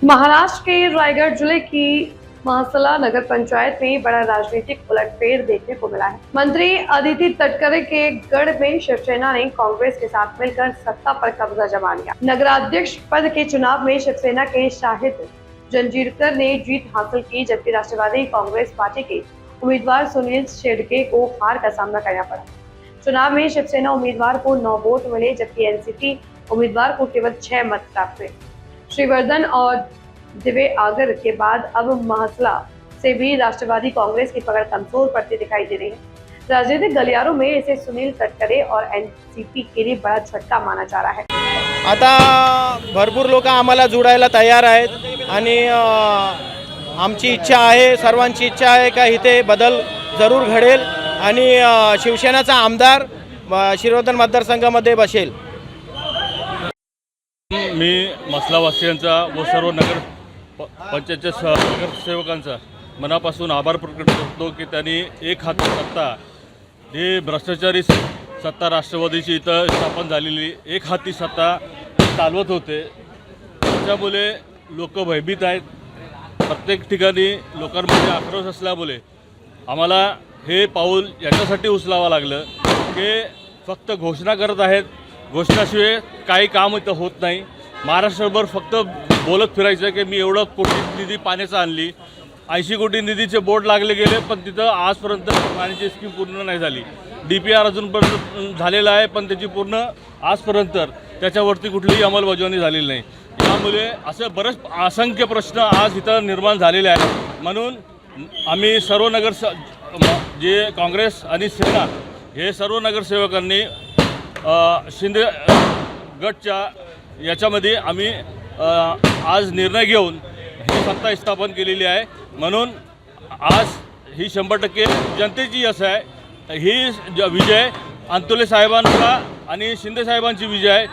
महाराष्ट्र के रायगढ़ जिले की महासला नगर पंचायत में बड़ा राजनीतिक उलटफेर देखने को मिला है। मंत्री अदिति तटकरे के गढ़ में शिवसेना ने कांग्रेस के साथ मिलकर सत्ता पर कब्जा जमा लिया। नगराध्यक्ष पद के चुनाव में शिवसेना के शाहिद जंजीरकर ने जीत हासिल की, जबकि राष्ट्रवादी कांग्रेस पार्टी के उम्मीदवार सुनील शेडके को हार का सामना करना पड़ा। चुनाव में शिवसेना उम्मीदवार को 9 वोट मिले, जबकि एनसीपी उम्मीदवार को केवल 6 मत प्राप्त हुए। श्रीवर्धन और दिव्य आगर के बाद अब महासला से भी राष्ट्रवादी कांग्रेस की पकड़ कमजोर पड़ती दिखाई दे रही है। राजनीतिक गलियारों में इसे सुनील तटकरे और एनसीपी के लिए बड़ा झटका माना जा रहा है। आता भरपूर लोक आम्हाला जोडायला तयार आहेत आणि आमची इच्छा आहे, सर्वांची इच्छा आहे का इथे बदल जरूर घडेल आणि शिवसेनाचा आमदार श्रीवर्धन मतदारसंघामध्ये बसेल। मी मसलावासियांचा व सर्व नगर पंचायतच्या नगरसेवकांचा मनापासून आभार प्रकट करतो की त्यांनी एक हाती सत्ता, हे भ्रष्टाचारी सत्ता राष्ट्रवादीची इथं स्थापन झालेली एक हाती सत्ता चालवत होते, त्याच्यामुळे लोक भयभीत आहेत। प्रत्येक ठिकाणी लोकांमध्ये आक्रोश असल्यामुळे आम्हाला हे पाऊल याच्यासाठी उचलावं लागलं की फक्त घोषणा करत आहेत, घोषणाशिवाय काही काम इथं होत नाही। महाराष्ट्रभर फक्त बोलत फिरायचं की मी एवढं कोटी निधी पाण्याचा आणली, 80 कोटी निधीचे बोर्ड लागले गेले, पण तिथं आजपर्यंत पाण्याची स्कीम पूर्ण नाही झाली। DPR अजूनपर्यंत झालेला आहे, पण त्याची पूर्ण आजपर्यंत त्याच्यावरती कुठलीही अंमलबजावणी झालेली नाही। त्यामुळे असे बरेच असंख्य प्रश्न आज इथं निर्माण झालेले आहेत। म्हणून आम्ही सर्व जे काँग्रेस आणि सेना हे सर्व नगरसेवकांनी शिंदे गटच्या याच्यामध्ये आम्ही आज निर्णय घेऊन ही सत्ता स्थापन केलेली आहे। म्हणून आज ही 100% जनतेची यश आहे। ही विजय अंतुले साहेबांचा आणि शिंदे साहेबांची विजय आहे।